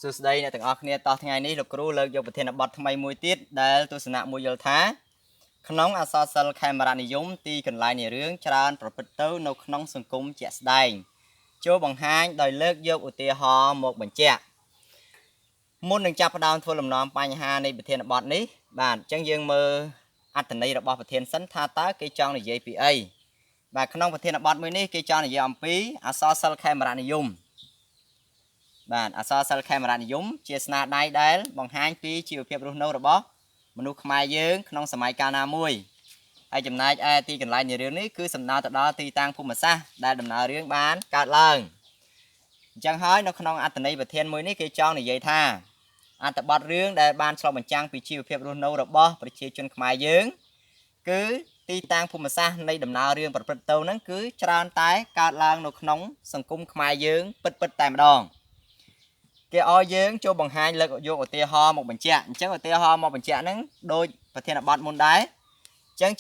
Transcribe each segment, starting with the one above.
សួស្តីអ្នកទាំងអស់គ្នាតោះថ្ងៃនេះលោកគ្រូលើកយកប្រធានបទថ្មីមួយទៀតដែលទស្សនៈមួយយល់ថាក្នុងអក្សរសិល្ប៍ខេមរនិយមទីកន្លែងនៃរឿងច្រើនប្រព្រឹត្តទៅនៅក្នុងសង្គមជាក់ស្ដែងចូលបង្ហាញដោយលើកយកឧទាហរណ៍មកបញ្ជាក់មុននឹងចាប់ផ្ដើមធ្វើលំនាំបញ្ហានៃប្រធានបទនេះបាទអញ្ចឹងយើងមើលអត្ថន័យរបស់ប្រធានសិនថាតើគេចង់និយាយពីអីបាទក្នុងប្រធានបទមួយនេះគេចង់និយាយអំពីអក្សរសិល្ប៍ខេមរនិយមបាទអក្សរសិល្ប៍ខេមរនិយមជាស្នាដៃដែលបង្ហាញពីជីវភាពរស់នៅរបស់មនុស្សខ្មែរយើងក្នុងសម័យកាលណាមួយហើយចំណែកឯទីកន្លែងនៃរឿងនេះគឺសំដៅទៅដល់ទីតាំងភូមិសាស្ត្រដែលដំណើររឿងបានកើតឡើងអញ្ចឹងហើយនៅក្នុងអត្ថន័យប្រធានមួយនេះគេចង់និយាយថាអត្ថបទរឿងដែលបានឆ្លុះបញ្ចាំងពីជីវភាពរស់នៅរបស់ប្រជាជនខ្មែរយើងគឺទីតាំងភូមិសាស្ត្រនៃដំណើររឿងប្រព្រឹត្តទៅហ្នឹងគឺច្រើនតែកើតឡើងនៅក្នុងសង្គមខ្មែរយើងពិតតែម្ដងគេឲ្យយើងចូលបង្ហាញលើកយកឧទាហរណ៍មកបញ្ជាក់អញ្ចឹងឧទាហរណ៍មកបញ្ជាក់ហ្នឹងដូចប្រធានបទមុនដែរអញ្ចឹង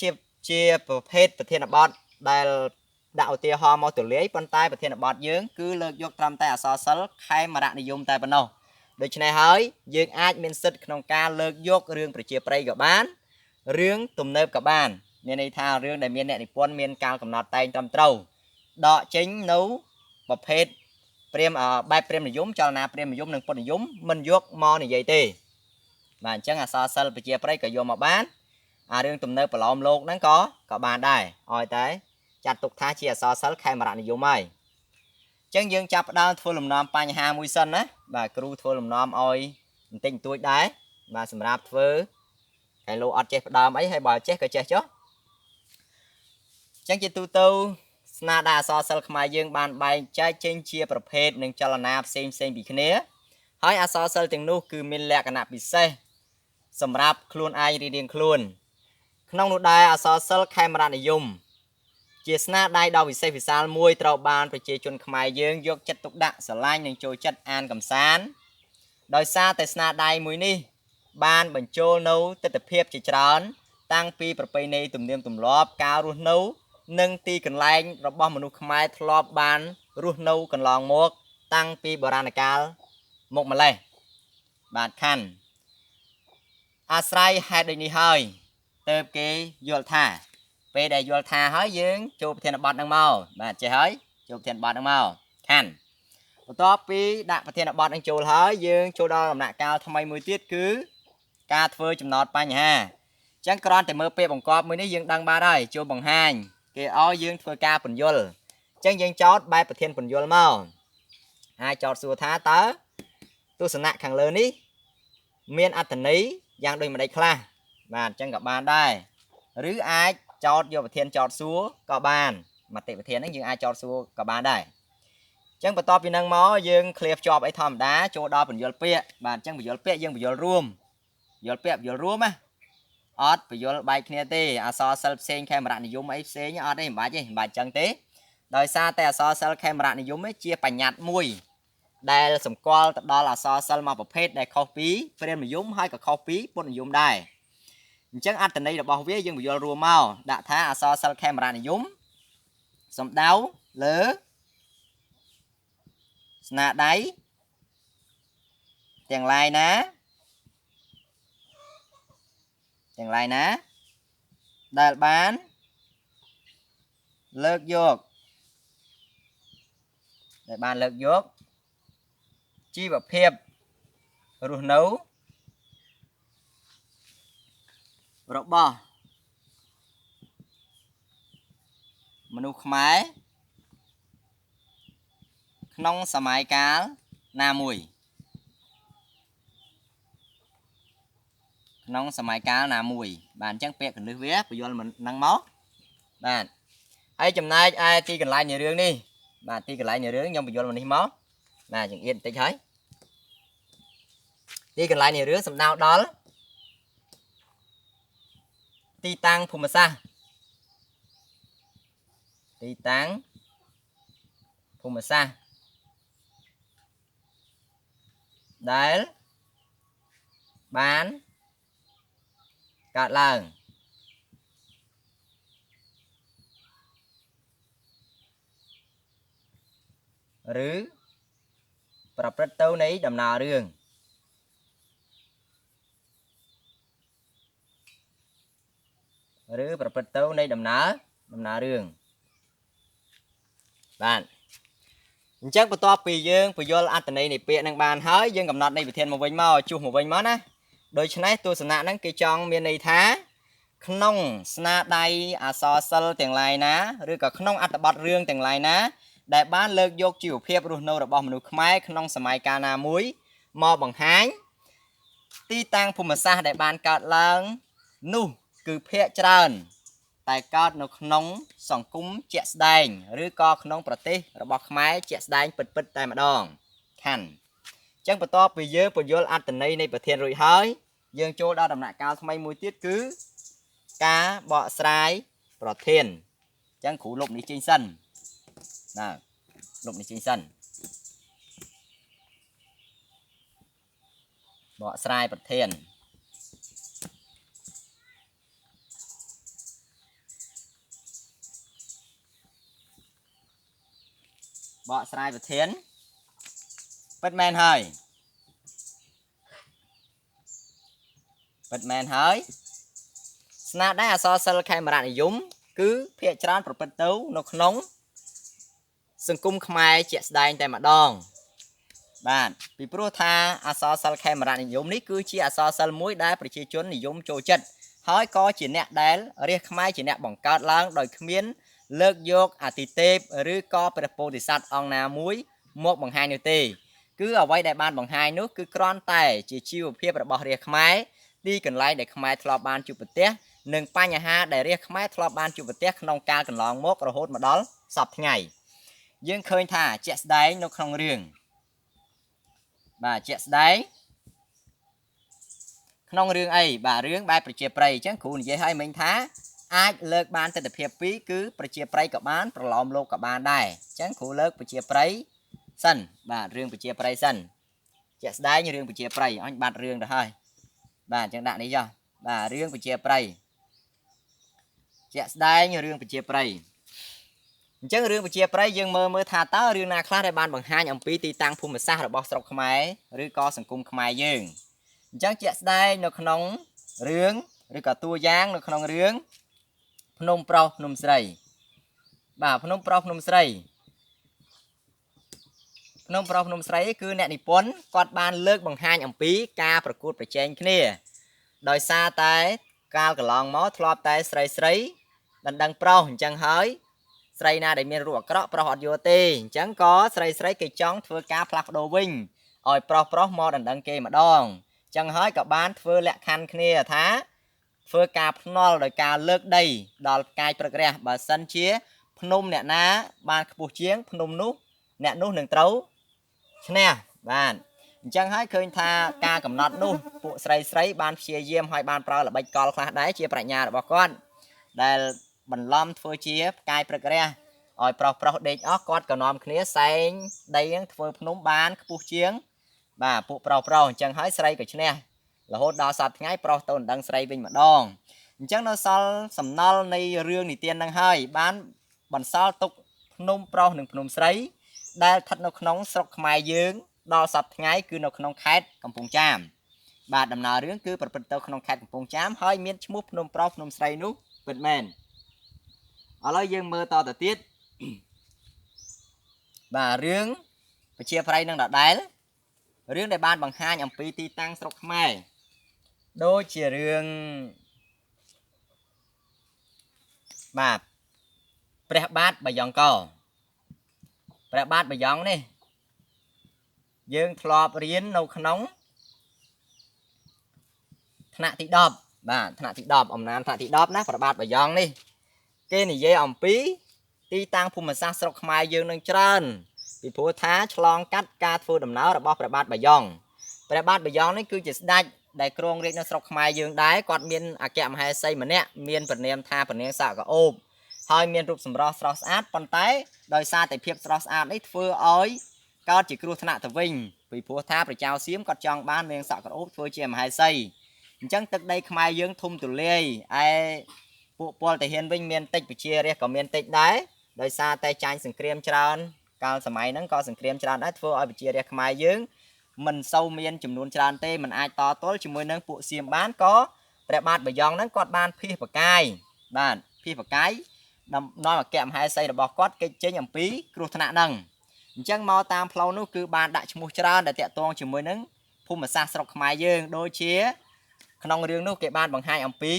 ជាប្រភេទប្រធានបទដែលដាក់ឧទាហរណ៍មកទូលាយប៉ុន្តែប្រធានបទយើងគឺលើកយកត្រឹមតែអក្សរសិល្ប៍ខេមរនិយមតែប៉ុណ្ណោះដូច្នេះហើយយើងអាចមានសិទ្ធិក្នុងការលើកយករឿងប្រជាប្រិយក៏បានរឿងទំនើបក៏បានមានន័យថារឿងដែលមានអ្នកនិពន្ធមានការកំណត់តែងត្រឹមត្រូវដកចេញនៅប្រភេទបែបព្រាហ្មណ៍និយមចលនាព្រាហ្មណ៍និយមនិងពុទ្ធនិយមមិនយកមកនិយាយទេបាទអញ្ចឹងអក្សរសិល្ប៍ប្រជាប្រិយក៏យកមកបានអារឿងទំនើបប្រឡោមលោកហ្នឹងក៏បានដែរឲ្យតែចាត់ទុកថាជាអក្សរសិល្ប៍ខេមរនិយមហើយអញ្ចឹងយើងចាប់ផ្ដើមធ្វើលំនាំបញ្ហាមួយសិនណាបាទគ្រូធ្វើលំនាំឲ្យបន្តិចបន្តួចដែរបាទសម្រាប់ធ្វើហើយលោកអត់ចេះផ្ដើមអីហើយបើចេះក៏ចេះចុះអញ្ចឹងជាទូទៅស្នាដៃអក្សរសិល្ប៍ខ្មែរយើងបានបែងចែកចេញជាប្រភេទនិងចលនាផ្សេងពីគ្នាហើយអក្សរសិល្ប៍ទាំងនោះគឺមានលក្ខណៈពិសេសសម្រាប់ខ្លួនឯងរៀងៗខ្លួនក្នុងនោះដែរអក្សរសិល្ប៍ខេមរនិយមជាស្នាដៃដ៏វិសេសវិសាលមួយត្រូវបានប្រជាជនខ្មែរយើងយកចិត្តទុកដាក់ស្រឡាញ់និងចូលចិត្តអានកម្សាន្តដោយសារតែស្នាដៃមួយនេះបានបញ្ចូលនៅទិដ្ឋភាពជាច្រើនតាំងពីប្រពៃណីទំនៀមទម្លាប់ការរស់នៅនិងទីកន្លែងរបស់មនុស្សខ្មែរធ្លាប់បានរស់នៅកន្លងមកតាំងពីបុរាណកាលមកម្លេះបាទខណ្ឌអាស្រ័យហេតុដូចនេះហើយទើបគេយល់ថាពេលដែលយល់ថាហើយយើងចូលប្រធានបទហ្នឹងមកបាទចេះហើយចូលប្រធានបទហ្នឹងមកខណ្ឌបន្ទាប់ពីដាក់ប្រធានបទហ្នឹងចូលហើយយើងចូលដល់ដំណាក់កាលថ្មីមួយទៀតគឺការធ្វើចំណោទបញ្ហាអញ្ចឹងគ្រាន់តែមើលពេលបង្កប់មួយនេះយើងដឹងបានហើយចូលបង្ហាញគេឲ្យយើងធ្វើការពន្យល់អញ្ចឹងយើងចោតបែបប្រធានពន្យល់មកហើយចោតសួរថាតើទស្សនៈខាងលើនេះមានអត្ថន័យយ៉ាងដូចម្ដេចខ្លះបាទអញ្ចឹងក៏បានដែរឬអាចចោតយកប្រធានចោតសួរក៏បានមតិប្រធានហ្នឹងយើងអាចចោតសួរក៏បានដែរអញ្ចឹងបន្ទាប់ពីហ្នឹងមកយើងឃ្លាភ្ជាប់អីធម្មតាចូលដល់ពន្យល់ពាក្យបាទអញ្ចឹងពន្យល់ពាក្យយើងពន្យល់រួមពន្យល់ពាក្យពន្យល់រួមណាអត់ពន្យល់បែកគ្នាទេអក្សរសិល្ប៍ផ្សេងខេមរនិយមអីផ្សេងអត់ទេមិនបាច់ទេមិនបាច់ចឹងទេដោយសារតែអក្សរសិល្ប៍ខេមរនិយមជាបញ្ញត្តិមួយដែលសម្គាល់ទៅដល់អក្សរសិល្ប៍មួយប្រភេទដែលខុសពីព្រាហ្មណ៍និយមហើយក៏ខុសពីពុទ្ធនិយមដែរអញ្ចឹងអត្ថន័យរបស់វាយើងពន្យល់រួមមកដាក់ថាអក្សរសិល្ប៍ខេមរនិយមសំដៅលើស្នាដៃទាំងឡាយណាដែលបានលើកយកជីវភាពរស់នៅរបស់មនុស្សខ្មែរក្នុងសម័យកាលណាមួយបាទអញ្ចឹងពាក្យកន្លឹះវាបញ្យល់ហ្នឹងមកបាទហើយចំណែកឯទីកន្លែងនៃរឿងនេះបាទទីកន្លែងនៃរឿងខ្ញុំបញ្យល់មកនេះមកបាទចង្អៀតបន្តិចហើយទីកន្លែងនៃរឿងសំដៅដល់ទីតាំងភូមិសាស្ត្រដែលបានកើតឡើងឬ ប្រព្រឹត្តទៅនៃដំណើររឿងឬប្រព្រឹត្តទៅនៃដំណើររឿងបាទអញ្ចឹងបន្ទាប់ពីយើងពន្យល់អត្ថន័យនៃពាក្យនឹងបានហើយយើងកំណត់នៃវិធានមកវិញមកជួសមកវិញមកណាដូច្នេះទស្សនៈហ្នឹងគេចង់មានន័យថាក្នុងស្នាដៃអក្សរសិល្ប៍ទាំងឡាយណាឬក៏ក្នុងអត្ថបទរឿងទាំងឡាយណាដែលបានលើកយកជីវភាពរស់នៅរបស់មនុស្សខ្មែរក្នុងសម័យកាលណាមួយមកបង្ហាញទីតាំងភូមិសាស្ត្រដែលបានកើតឡើងនោះគឺភាគច្រើនតែកើតនៅក្នុងសង្គមជាក់ស្ដែងឬក៏ក្នុងប្រទេសរបស់ខ្មែរជាក់ស្ដែងពិតតែម្ដងខាន់អញ្ចឹងបន្ទាប់ពីយើងពន្យល់អត្ថន័យនៃប្រធានរួចហើយយើងចូលដល់ដំណាក់កាលថ្មីមួយទៀតគឺការបកស្រាយប្រធានអញ្ចឹងគ្រូលុបនេះចេញសិនណាលុបនេះចេញសិនបកស្រាយប្រធានបកស្រាយប្រធានពិតមែនហើយស្នាដៃអក្សរសិល្ប៍ខេមរនិយមគឺភាគច្រើនប្រព្រឹត្តទៅនៅក្នុងសង្គមខ្មែរជាក់ស្ដែងតែម្ដងបាទពីព្រោះថាអក្សរសិល្ប៍ខេមរនិយមនេះគឺជាអក្សរសិល្ប៍មួយដែលប្រជាជននិយមចូលចិត្តហើយក៏ជាអ្នកដែលរាជខ្មែរជាអ្នកបង្កើតឡើងដោយគ្មានលើកយកអាទិទេពឬក៏ព្រះពោធិសត្វអង្គណាមួយមកបង្ហាញនោះទេគឺអ្វីដែលបានបង្ហាញនោះគឺគ្រាន់តែជាជីវភាពរបស់រាជខ្មែរទីកន្លែងដែលខ្មែរធ្លាប់បានជួបប្រទះនិងបញ្ហាដែលរាជខ្មែរធ្លាប់បានជួបប្រទះក្នុងកាលកន្លងមករហូតមកដល់សព្វថ្ងៃយើងឃើញថាជាក់ស្ដែងនៅក្នុងរឿងបាទជាក់ស្ដែងក្នុងរឿងអីបាទរឿងបែបប្រជាប្រិយអញ្ចឹងគ្រូនិយាយឲ្យមិញថាអាចលើកបានទិដ្ឋភាពពីរគឺប្រជាប្រិយក៏បានប្រឡោមលោកក៏បានដែរអញ្ចឹងគ្រូលើកប្រជាប្រិយសិនបាទរឿងប្រជាប្រិយសិនជាក់ស្ដែងរឿងប្រជាប្រិយអញបាត់រឿងទៅហើយបាទអញ្ចឹងដាក់នេះចុះបាទរឿងប្រជាប្រិយជាក់ស្ដែងរឿងប្រជាប្រិយអញ្ចឹងរឿងប្រជាប្រិយយើងមើលថាតើរឿងណាខ្លះដែលបានបង្ហាញអំពីទីតាំងភូមិសាស្ត្ររបស់ស្រុកខ្មែរឬក៏សង្គមខ្មែរយើងអញ្ចឹងជាក់ស្ដែងនៅក្នុងរឿងឬក៏តួយ៉ាងនៅក្នុងរឿងភ្នំប្រុសភ្នំស្រីបាទភ្នំប្រុសភ្នំស្រីគឺអ្នកនិពន្ធគាត់បានលើកបង្ហាញអំពីការប្រកួតប្រជែងគ្នាដោយសារតែកាលកន្លងមកធ្លាប់តែស្រីដណ្ដឹងប្រុសអញ្ចឹងហើយស្រីណាដែលមានរូបអាក្រក់ប្រុសអត់យកទេអញ្ចឹងក៏ស្រីគេចង់ធ្វើការផ្លាស់ប្ដូរវិញឲ្យប្រុសមកដណ្ដឹងគេម្ដងអញ្ចឹងហើយក៏បានធ្វើលក្ខខណ្ឌគ្នាថាធ្វើការភ្នាល់ដោយការលើកដីដល់ផ្កាយព្រឹករះបើសិនជាភ្នំអ្នកណាបានខ្ពស់ជាងភ្នំនោះអ្នកនោះនឹងត្រូវឈ្នះបាទអញ្ចឹងហើយឃើញថាការកំណត់នោះពួកស្រីបានព្យាយាមឲ្យបានប្រើល្បិចកលខ្លះដែរជាប្រាជ្ញារបស់គាត់ដែលបន្លំធ្វើជាផ្កាយព្រឹករះឲ្យប្រុសដេកអស់គាត់ក៏នាំគ្នាសែងដីនឹងធ្វើភ្នំបានខ្ពស់ជាងបាទពួកប្រុសអញ្ចឹងហើយស្រីក៏ឈ្នះរហូតដល់សប្តាហ៍ថ្ងៃប្រុសទៅដណ្ដឹងស្រីវិញម្ដងអញ្ចឹងនៅសល់សំណល់នៃរឿងនិទាននឹងហើយបានបន្សល់ទុកភ្នំប្រុសនិងភ្នំស្រីដែលស្ថិតនៅក្នុងស្រុកខ្មែរយើងដល់សប្តាហ៍ថ្ងៃគឺនៅក្នុងខេត្តកំពង់ចាមបាទដំណើររឿងគឺប្រព្រឹត្តទៅក្នុងខេត្តកំពង់ចាមហើយមានឈ្មោះភ្នំប្រុសភ្នំស្រីនោះពិតមែនឥឡូវយើងមើលតទៅទៀតបាទរឿងប្រជាប្រិយនឹងដដែលរឿងដែលបានបង្ហាញអំពីទីតាំងស្រុកខ្មែរដូចជារឿងបាទព្រះបាទបាយ័នកព្រះបាទបាយ័ងនេះយើងធ្លាប់រៀននៅក្នុងថ្នាក់ទី10បាទថ្នាក់ទី10អំណានថ្នាក់ទី10ណាព្រះបាទបាយ័ងនេះគេនិយាយអំពីទីតាំងភូមិសាស្ត្រស្រុកខ្មែរយើងនឹងច្រើនពីព្រោះថាឆ្លងកាត់ការធ្វើដំណើររបស់ព្រះបាទបាយ័ងនេះគឺជាស្ដេចដែលគ្រងរាជ្យនៅស្រុកខ្មែរយើងដែរគាត់មានអគ្គមហេសីម្នាក់មានព្រះនាមថាព្រះនាងសកអូបហើយមានរូបសម្រស់ស្រស់ស្អាតប៉ុន្តែដោយសារតែភាពស្រស់ស្អាតនេះធ្វើឲ្យកើតជាគ្រោះថ្នាក់ទៅវិញពីព្រោះថាព្រះចៅសៀមគាត់ចង់បាននាងសកអូបធ្វើជាមហេសីអញ្ចឹងទឹកដីខ្មែរយើងធំទូលាយឯពួកពលទាហានវិញមានតិចប្រជារាស្ត្រក៏មានតិចដែរដោយសារតែចាញ់សង្គ្រាមច្រើន កាលសម័យហ្នឹងក៏សង្គ្រាមច្រើនដែរធ្វើឲ្យប្រជារាស្ត្រខ្មែរយើងមិនសូវមានចំនួនច្រើនទេមិនអាចតទល់ជាមួយនឹងពួកសៀមបានក៏ព្រះបាទបយ៉ងហ្នឹងគាត់បានភៀសបកាយបាទភៀសបកាយនាំអគ្គមហេសីរបស់គាត់គេចចេញអំពីគ្រោះថ្នាក់ហ្នឹងអញ្ចឹងមកតាមផ្លូវនោះគឺបានដាក់ឈ្មោះច្រើនដែលតាក់ទងជាមួយនឹងភូមិសាស្ត្រស្រុកខ្មែរយើងដូចជាក្នុងរឿងនោះគេបានបង្ហាញអំពី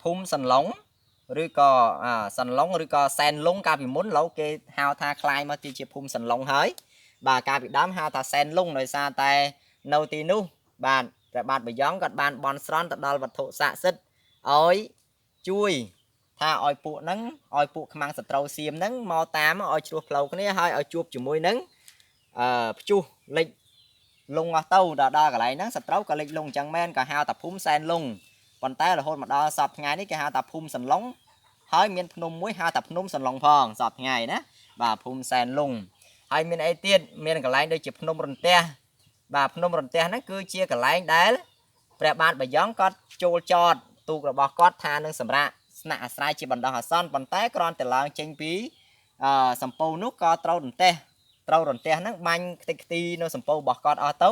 ភូមិសន្លងឬក៏សន្លងឬក៏សែនលងកាលពីមុនឡូវគេហៅថាคล้ายមកទីជាភូមិសន្លងហើយបាទកាលពីដើមហៅថាសែនលងដោយសារតែនៅទីនោះបាទព្រះបាទបយ៉ងគាត់បានបន់ស្រន់ទៅដល់វត្ថុស័ក្តិសិទ្ធិឲ្យជួយថាឲ្យពួកហ្នឹងឲ្យពួកខ្មាំងសត្រូវសៀមហ្នឹងមកតាមឲ្យជ្រោះផ្លូវគ្នាហើយឲ្យជួបជាមួយនឹងព្យុះលិចលងអស់ទៅដល់កន្លែងហ្នឹងសត្រូវក៏លិចលងអញ្ចឹងមែនក៏ហៅថាភូមិសែនលងប៉ុន្តែរហូតមកដល់សពថ្ងៃនេះគេហៅថាភូមិសន្លងហើយមានភ្នំមួយហៅថាភ្នំសន្លងផងសពថ្ងៃណាបាទភូមិសែនលងហើយមានអីទៀតមានកន្លែងដូចជាភ្នំរន្ទះបាទភ្នំរន្ទះហ្នឹងគឺជាកន្លែងដែលព្រះបាទបយ៉ងគាត់ចូលចតទូករបស់គាត់ថានឹងសម្រាប់ស្នាក់អាស្រ័យជាបណ្ដោះអាសន្នប៉ុន្តែគ្រាន់តែឡើងចេញពីសំពៅនោះក៏ត្រូវរន្ទះហ្នឹងបាញ់ខ្ទេចខ្ទីនៅសំពៅរបស់គាត់អស់ទៅ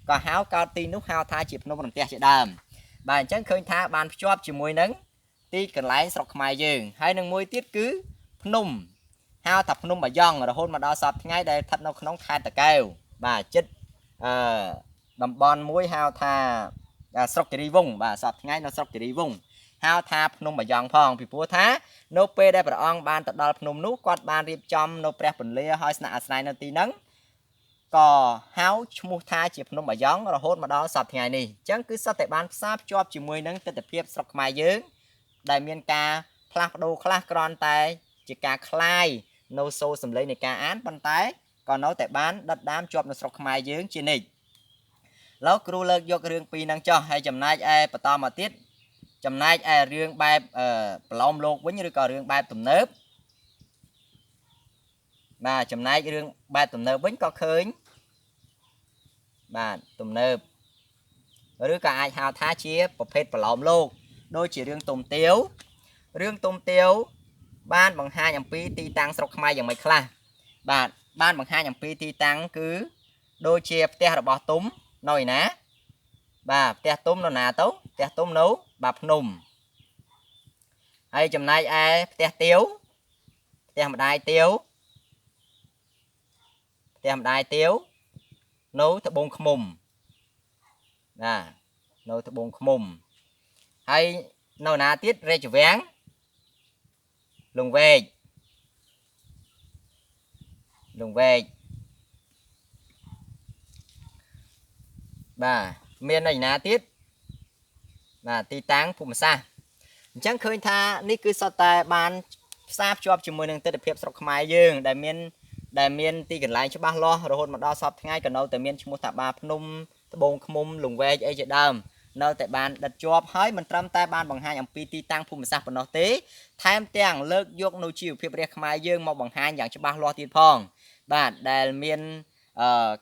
ក៏ហៅកើតទីនោះហៅថាជាភ្នំរន្ទះជាដើមបាទអញ្ចឹងឃើញថាបានភ្ជាប់ជាមួយនឹងទីកន្លែងស្រុកខ្មែរយើងហើយនឹងមួយទៀតគឺភ្នំហៅថាភ្នំបយ៉ងរហូតមកដល់សពថ្ងៃដែលស្ថិតនៅក្នុងខេត្តតាកែវបាទចិត្តតំបន់មួយហៅថាស្រុកគិរីវង្សបាទសពថ្ងៃនៅស្រុកគិរីវង្សហៅថាភ្នំបយ៉ងផងពីព្រោះថានៅពេលដែលព្រះអង្គបានទៅដល់ភ្នំនោះគាត់បានរៀបចំនៅព្រះពន្លាហើយស្នាក់អាស្រ័យនៅទីហ្នឹងក៏ហៅឈ្មោះថាជាភ្នំបយ៉ងរហូតមកដល់សប្តាហ៍ថ្ងៃនេះអញ្ចឹងគឺសុទ្ធតែបានផ្សារភ្ជាប់ជាមួយនឹងទិដ្ឋភាពស្រុកខ្មែរយើងដែលមានការផ្លាស់ប្ដូរខ្លះគ្រាន់តែជាការคลายនៅសូរសម្លេងនៃការអានប៉ុន្តែក៏នៅតែបានដិតដាមជាប់នៅស្រុកខ្មែរយើងជានិច្ចឡូវគ្រូលើកយករឿងពីរហ្នឹងចុះហើយចំណែកឯបន្តមកទៀតចំណែកឯរឿងបែបប្រឡំលោកវិញឬក៏រឿងបែបទំនើបបាទចំណែករឿងបែបទំនើបវិញក៏ឃើញបាទទំនើបឬក៏អាចហៅថាជាប្រភេទប្រឡំលោកដូចជារឿងទុំទាវបានបង្ហាញអំពីទីតាំងស្រុកខ្មែរយ៉ាងម៉េចខ្លះបាទបានបង្ហាញអំពីទីតាំងគឺដូចជាផ្ទះរបស់ទុំនៅឯណាបាទផ្ទះទុំនៅណាទៅផ្ទះទុំនៅបាទភ្នំហើយចំណែកឯផ្ទះទាវផ្ទះម្ដាយទាវនៅត្បូងឃ្មុំណានៅត្បូងឃ្មុំហើយនៅណាទៀតរាជវាំងលង្វែកបាទមាននៅណាទៀតបាទទីតាំងភូមិសាស្ត្រអញ្ចឹងឃើញថានេះគឺសុទ្ធតែបានផ្សារភ្ជាប់ជាមួយនឹងទិដ្ឋភាពស្រុកខ្មែរយើងដែលមានទីកន្លែងច្បាស់លាស់រហូតមកដល់សពថ្ងៃក៏នៅតែមានឈ្មោះថាបាភ្នំត្បូងឃ្មុំលង្វែកអីជាដើមនៅតែបានដិតជាប់ហើយមិនត្រឹមតែបានបង្ហាញអំពីទីតាំងភូមិសាស្ត្រប៉ុណ្ណោះទេថែមទាំងលើកយកនៅជីវភាពរាស្ត្រខ្មែរយើងមកបង្ហាញយ៉ាងច្បាស់លាស់ទៀតផងបាទដែលមាន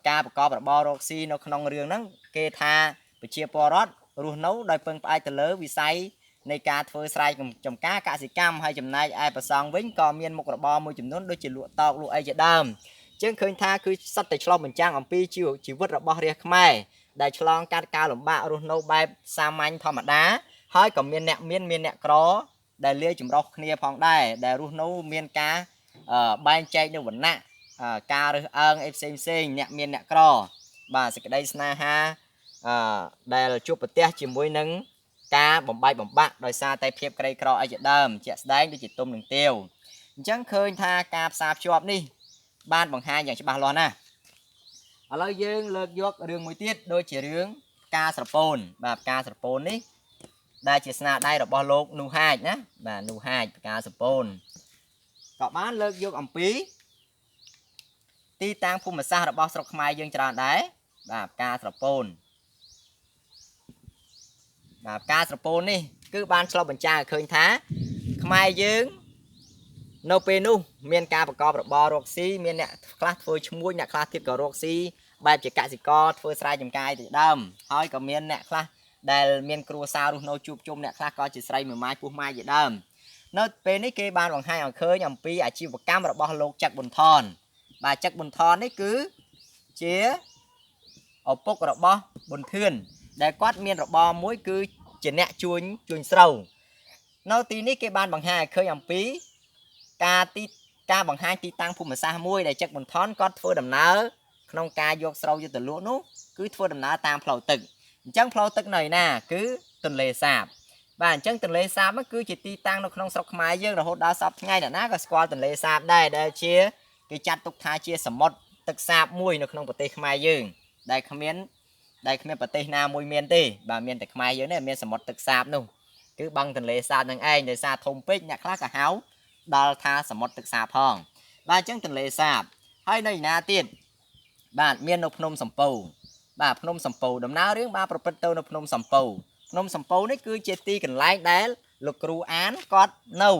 ការប្រកបរបររកស៊ីនៅក្នុងរឿងហ្នឹងគេថាប្រជាពលរដ្ឋរស់នៅដោយពឹងផ្អែកទៅលើវិស័យនៃការធ្វើស្រែចម្ការកសិកម្មហើយចំណែកឯប្រសង់វិញក៏មានមុខរបរមួយចំនួនដូចជាលក់តោកលក់អីជាដើមអញ្ចឹងឃើញថាគឺសុទ្ធតែឆ្លុះបញ្ចាំងអំពីជីវិតរបស់រាស្ត្រខ្មែរដែលឆ្លងកាត់ការលំបាករស់នៅបែបសាមញ្ញធម្មតាហើយក៏មានអ្នកមានអ្នកក្រដែលលាយចម្រុះគ្នាផងដែរដែលរស់នៅមានការបែងចែកនៅវណ្ណៈការរើសអើងអីផ្សេងអ្នកមានអ្នកក្របាទសេចក្តីស្នេហាដែលជួបប្រទះជាមួយនឹងការបំបែកបំបាក់ដោយសារតែភាពក្រីក្រអីជាដើមជាក់ស្ដែងដូចជាទុំនឹងទាវអញ្ចឹងឃើញថាការផ្សារភ្ជាប់នេះបានបង្ហាញយ៉ាងច្បាស់លាស់ណាស់ឥឡូវយើងលើកយករឿងមួយទៀតដូចជារឿងការស្រពោនបាទការស្រពោននេះដែលជាស្នាដៃរបស់លោកនូហាចណាបាទនូហាចការស្រពោនក៏បានលើកយកអំពីទីតាំងភូមិសាស្ត្ររបស់ស្រុកខ្មែរយើងច្រើនដែរបាទការស្រពោនបាទការស្រពោននេះគឺបានឆ្លុះបញ្ចាំងឲ្យឃើញថាខ្មែរយើងនៅពេលនោះមានការប្រកបរបររកស៊ីមានអ្នកខ្លះធ្វើឈ្មួញអ្នកខ្លះទៀតក៏រកស៊ីបែបជាកសិករធ្វើស្រែចម្ការទៅដើមហើយក៏មានអ្នកខ្លះដែលមានគ្រួសាររស់នៅជួបជុំអ្នកខ្លះក៏ជាស្រីមួយម៉ាយពោះម៉ាយជាដើម នៅពេលនេះគេបានបង្ហាញឲ្យឃើញអំពីអាជីវកម្មរបស់លោកច័ក្រប៊ុនថនបាទច័ក្រប៊ុនថននេះគឺជាឪពុករបស់ប៊ុនធឿនដែលគាត់មានរបរមួយគឺជាអ្នកជួញស្រូវនៅទីនេះគេបានបង្ហាញឲ្យឃើញអំពីការបង្ហាញទីតាំងភូមិសាស្ត្រមួយដែលច័ក្រប៊ុនថនគាត់ធ្វើដំណើរក្នុងការយកស្រូវយកទៅលក់នោះគឺធ្វើដំណើរតាមផ្លូវទឹកអញ្ចឹងផ្លូវទឹកនៅឯណាគឺទន្លេសាបបាទអញ្ចឹងទន្លេសាបហ្នឹងគឺជាទីតាំងនៅក្នុងស្រុកខ្មែរយើងរហូតដល់សពថ្ងៃអ្នកណាក៏ស្គាល់ទន្លេសាបដែរដែលជាគេចាត់ទុកថាជាសមុទ្រទឹកសាបមួយនៅក្នុងប្រទេសខ្មែរយើងដែលគ្មានប្រទេសណាមួយមានទេបាទមានតែខ្មែរយើងទេមានសមុទ្រទឹកសាបនោះគឺបឹងទន្លេសាបនឹងឯងដោយសារធំពេកអ្នកខ្លះក៏ហៅដល់ថាសមុទ្រទឹកសាបផងបាទអញ្ចឹងទន្លេសាបហើយនៅឯណាទៀតបាទមាននៅភ្នំសំពៅបាទភ្នំសំពៅដំណើររឿងបានប្រព្រឹត្តទៅនៅភ្នំសំពៅនេះគឺជាទីកន្លែងដែលលោកគ្រូអានគាត់នៅ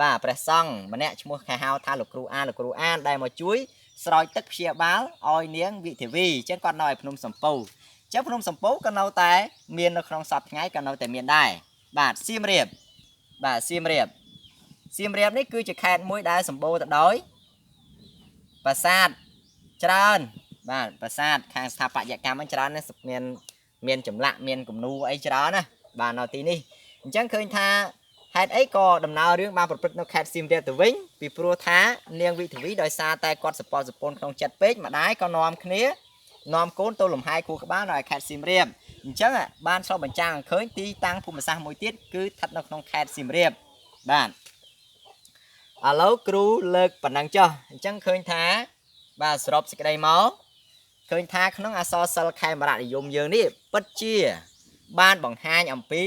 បាទព្រះសង្ឃម្នាក់ឈ្មោះគេហៅថាលោកគ្រូអានដែលមកជួយស្រោចទឹកព្យាបាលឲ្យនាងវិធាវីអញ្ចឹងគាត់នៅឯភ្នំសំពៅអញ្ចឹងភ្នំសំពៅក៏នៅតែមាននៅក្នុងសពថ្ងៃក៏នៅតែមានដែរបាទសៀមរាបនេះគឺជាខេត្តមួយដែលសម្បូរទៅដោយប្រាសាទច្រើនបាទប្រាសាទខាងស្ថាបត្យកម្មហ្នឹងច្រើនណាស់មានចម្លាក់មានគំនូរអីច្រើនណាបាទនៅទីនេះអញ្ចឹងឃើញថាហេតុអីក៏ដំណើររឿងបានប្រព្រឹត្តនៅខេត្តសៀមរាបទៅវិញពីព្រោះថានាងវិធាវីដោយសារតែគាត់សពសពនក្នុងចិត្តពេកម្ដាយក៏នាំកូនទៅលំហែគូក្បាលនៅខេត្តសៀមរាបអញ្ចឹងបានឆ្លុះបញ្ចាំងឃើញទីតាំងភូមិសាស្ត្រមួយទៀតគឺស្ថិតនៅក្នុងខេត្តសៀមរាបបាទឥឡូវគ្រូលើកប៉ុណ្ណឹងចុះអញ្ចឹងឃើញថាបាទសរុបសេចក្តីមកឃើញថាក្នុងអក្សរសិល្ប៍ខេមរនិយមយើងនេះពិតជាបានបង្ហាញអំពី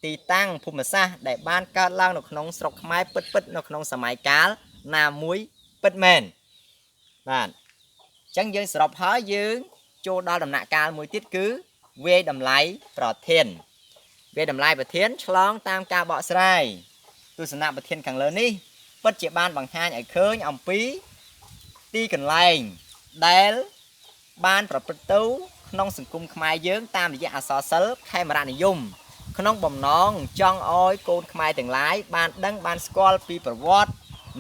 ទីតាំងភូមិសាស្ត្រដែលបានកើតឡើងនៅក្នុងស្រុកខ្មែរពិតនៅក្នុងសម័យកាលណាមួយពិតមែនបាទអញ្ចឹងយើងសរុបហើយយើងចូលដល់ដំណាក់កាលមួយទៀតគឺវាយតម្លៃប្រធានឆ្លងតាមការបកស្រាយទស្សនៈប្រធានខាងលើនេះពិតជាបានបង្ហាញឲ្យឃើញអំពីទីកន្លែងដែលបានប្រព្រឹត្តទៅក្នុងសង្គមខ្មែរយើងតាមរយៈអក្សរសិល្ប៍ខេមរនិយមក្នុងបំណងចង់ឲ្យកូនខ្មែរទាំងឡាយបានដឹងបានស្គាល់ពីប្រវត្តិ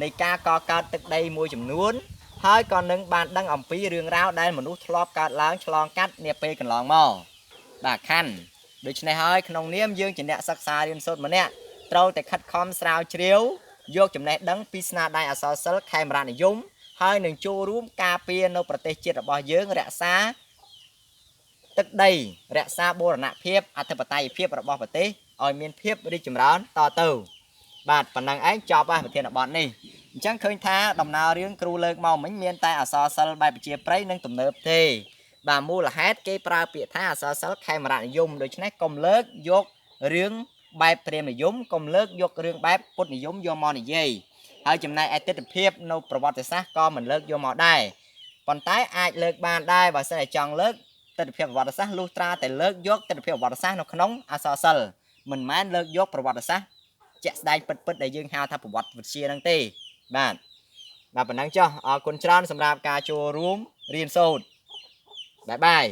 នៃការកកើតទឹកដីមួយចំនួនហើយក៏នឹងបានដឹងអំពីរឿងរ៉ាវដែលមនុស្សធ្លាប់កើតឡើងឆ្លងកាត់នាពេលកន្លងមកបាទខាន់ដូច្នេះហើយក្នុងនាមយើងជាអ្នកសិក្សារៀនសូត្រម្នាក់ត្រូវតែខិតខំស្រាវជ្រាវយកចំណេះដឹងពីស្នាដៃអក្សរសិល្ប៍ខេមរនិយមហើយនឹងចូលរួមការពារនៅប្រទេសជាតិរបស់យើងរក្សាទឹកដីរក្សាបូរណភាពអធិបតេយ្យភាពរបស់ប្រទេសឲ្យមានភាពរីកចម្រើនតទៅបាទប៉ុណ្ណឹងឯងចប់ហើយប្រធានបទនេះអញ្ចឹងឃើញថាដំណើររឿងគ្រូលើកមកមិញមានតែអក្សរសិល្ប៍បែបប្រជាប្រិយនិងទំនើបទេបាទមូលហេតុគេប្រើពាក្យថាអក្សរសិល្ប៍ខេមរនិយមដូច្នេះកុំលើកយករឿងបែបព្រាហ្មណ៍និយមកុំលើកយករឿងបែបពុទ្ធនិយមយកមកនិយាយហើយចំណែកឯទស្សនវិជ្ជានៅប្រវត្តិសាស្ត្រក៏មិនលើកយកមកដែរប៉ុន្តែអាចលើកបានដែរបើសិនតែចង់លើកទស្សនវិជ្ជាប្រវត្តិសាស្ត្រលុះត្រាតែលើកយកទស្សនវិជ្ជាប្រវត្តិសាស្ត្រនៅក្នុងអក្សរសិល្ប៍មិនមែនលើកយកប្រវត្តិសាស្ត្រជាក់ស្ដែងពិតដែលយើងហៅថាប្រវត្តិវិទ្យាហ្នឹងទេបាទប៉ុណ្ណឹងចុះអរគុណច្រើនសម្រាប់ការចូលរួមរៀនសូត្របាយ